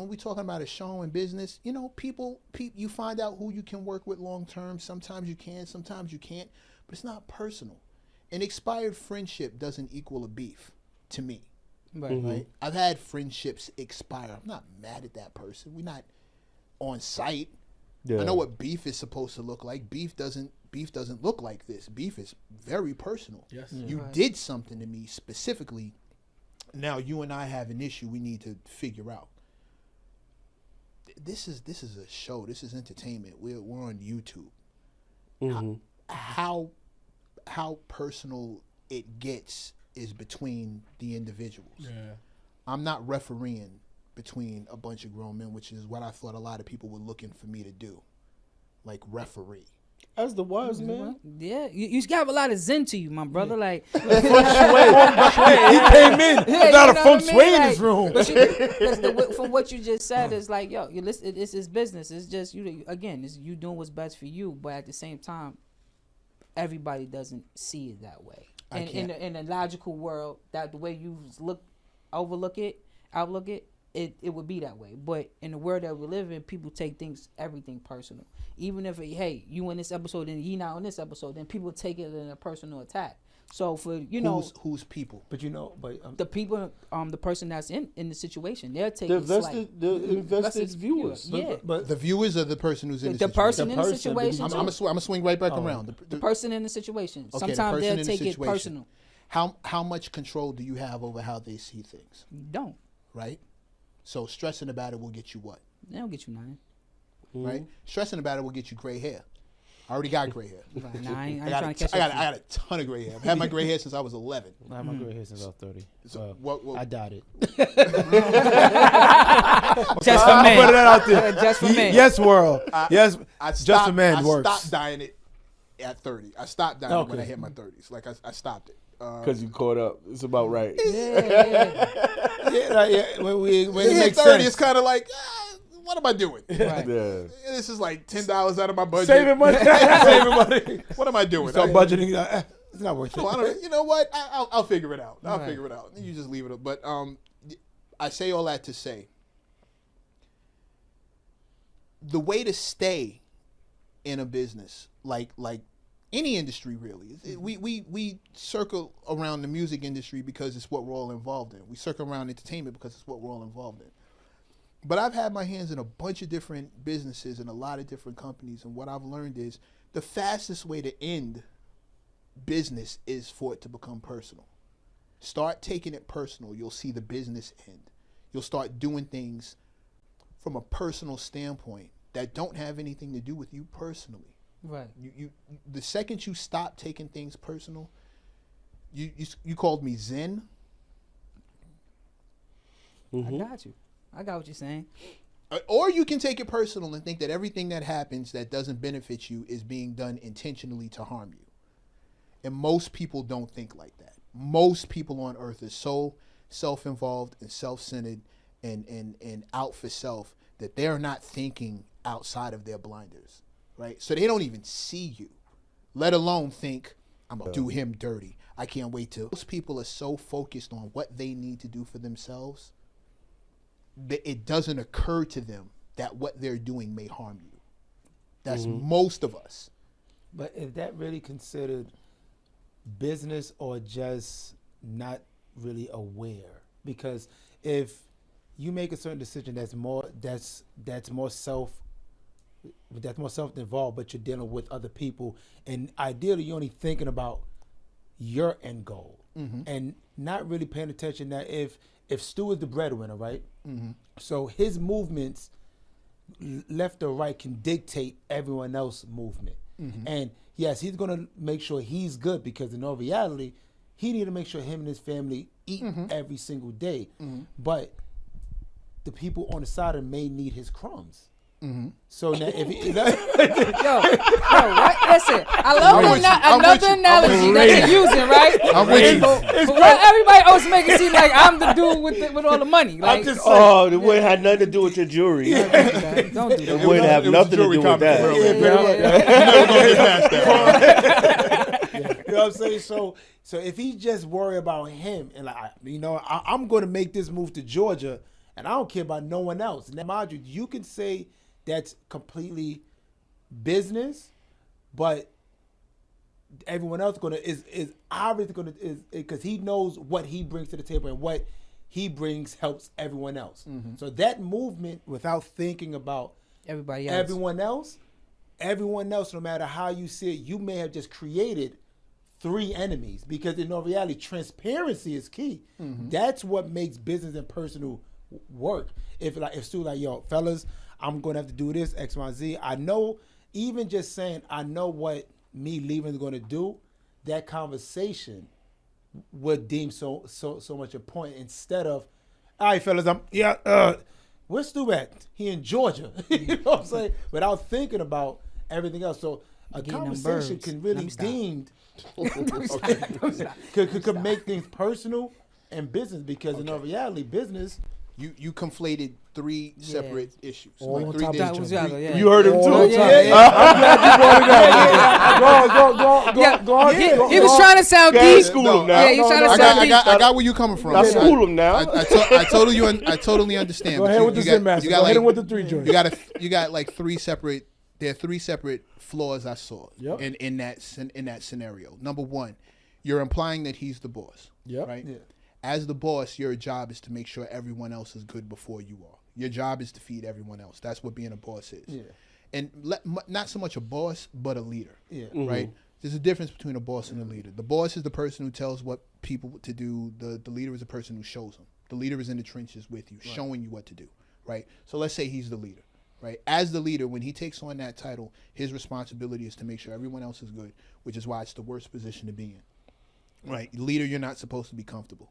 When we talking about a show and business, you know, people, you find out who you can work with long term. Sometimes you can, sometimes you can't, but it's not personal. An expired friendship doesn't equal a beef to me. Right. Mm-hmm. Right? I've had friendships expire. I'm not mad at that person. We're not on site. Yeah. I know what beef is supposed to look like. Beef doesn't look like this. Beef is very personal. Yes. You did something to me specifically. Now you and I have an issue we need to figure out. This is a show. This is entertainment. We're on YouTube. Mm-hmm. How personal it gets is between the individuals. Yeah. I'm not refereeing between a bunch of grown men, which is what I thought a lot of people were looking for me to do, like referee. As the wise man. Yeah, you have a lot of zen to you, my brother. Like, He came in. There's not a feng shui in this room. But from what you just said, it's like, yo, you listen. It's business. It's just you. Again, it's you doing what's best for you. But at the same time, everybody doesn't see it that way. And in a logical world, that the way you outlook it, it would be that way. But in the world that we live in, people take everything personal. Even if, hey, you in this episode and you not on this episode, then people take it in a personal attack. So for, who's people? But the people, the person that's in the situation, they're taking the invested viewers. Yeah. But The viewers are the person who's in the the situation. person in the situation. I'm gonna swing right back around. The person in the situation. Okay, Sometimes the person they'll in the take it situation. personal. How much control do you have over how they see things? You don't. Right? So stressing about it will get you what? They don't get you nothing. Right? Stressing about it will get you gray hair. I already got gray hair. Right, nah, I ain't I trying to catch I up. got a ton of gray hair. I've had my gray hair since I was 11. I had my gray hair since I was 30. So, I doubt it. Just for men. Put it out there. Just for men. Yes, world. Yes, just for men I works. stopped dyeing it at 30. I stopped dyeing it when I hit my 30s. Like I stopped it. Because you caught up. It's about right. When you hit 30, it's kind of like, what am I doing? Right. Yeah. This is like $10 out of my budget. Saving money. Saving money. What am I doing? Start budgeting. It's not worth it. So I don't, you know what? I'll figure it out. I'll Right. figure it out. You just leave it up. But I say all that to say, the way to stay in a business, like any industry really, we circle around the music industry because it's what we're all involved in. We circle around entertainment because it's what we're all involved in. But I've had my hands in a bunch of different businesses and a lot of different companies, and what I've learned is the fastest way to end business is for it to become personal. Start taking it personal. You'll see the business end. You'll start doing things from a personal standpoint that don't have anything to do with you personally. Right. You the second you stop taking things personal, you called me Zen. I got you. I got what you're saying. Or you can take it personal and think that everything that happens that doesn't benefit you is being done intentionally to harm you. And most people don't think like that. Most people on earth are so self-involved and self-centered and out for self that they're not thinking outside of their blinders, right? So they don't even see you, let alone think, I'm going to do him dirty. I can't wait till. Most people are so focused on what they need to do for themselves that it doesn't occur to them that what they're doing may harm you. That's most of us. But is that really considered business or just not really aware? Because if you make a certain decision that's more self-involved, but you're dealing with other people, and ideally you're only thinking about your end goal and not really paying attention that if Stu is the breadwinner, right? So his movements left or right can dictate everyone else's movement. And yes, he's going to make sure he's good because in all reality, he need to make sure him and his family eat every single day. But the people on the side of him may need his crumbs. So now if he, What? Listen, I love another analogy that you're using, right? I'm with you. But why everybody else make it seem like I'm the dude with all the money? Like, just saying. Oh, it wouldn't have nothing to do with your jewelry. don't do It that. wouldn't have nothing to do with that. You know what I'm saying? So if he just worry about him and I'm going to make this move to Georgia and I don't care about no one else. And mind you, you can say that's completely business, but everyone else is obviously because he knows what he brings to the table and what he brings helps everyone else. Mm-hmm. So that movement, without thinking about everyone else, no matter how you see it, you may have just created 3 enemies, because in all reality, transparency is key. Mm-hmm. That's what makes business and personal work. If Stu like, yo, fellas, I'm gonna have to do this X, Y, Z. I know, even just saying, I know what me leaving is going to do. That conversation would deem so much a point, instead of, all right, fellas, where's Stu at? He in Georgia. You know what I'm saying? Without thinking about everything else. So a conversation can really deemed could make things personal and business, because in all reality, business. You conflated 3 separate issues. All on 3 top of different- each other. You heard him too? I'm glad you brought it up. Go on. He was trying to sound Can't deep. school him now. Yeah, he was trying to I sound deep. got where you coming from. Now school him now. I totally understand. Go but ahead you- with the you got- Zen Master. you got Go like- ahead with the 3 joints. You got like 3 separate. There are 3 separate flaws I saw Yep. in that scenario. Number 1, you're implying that he's the boss. Yep. Right. Yeah. As the boss, your job is to make sure everyone else is good before you are. Your job is to feed everyone else. That's what being a boss is. Yeah. And not so much a boss, but a leader. Yeah. Right. There's a difference between a boss and a leader. The boss is the person who tells what people to do. The leader is the person who shows them. The leader is in the trenches with you, showing you what to do. Right. So let's say he's the leader. Right. As the leader, when he takes on that title, his responsibility is to make sure everyone else is good, which is why it's the worst position to be in. Right. Leader, you're not supposed to be comfortable.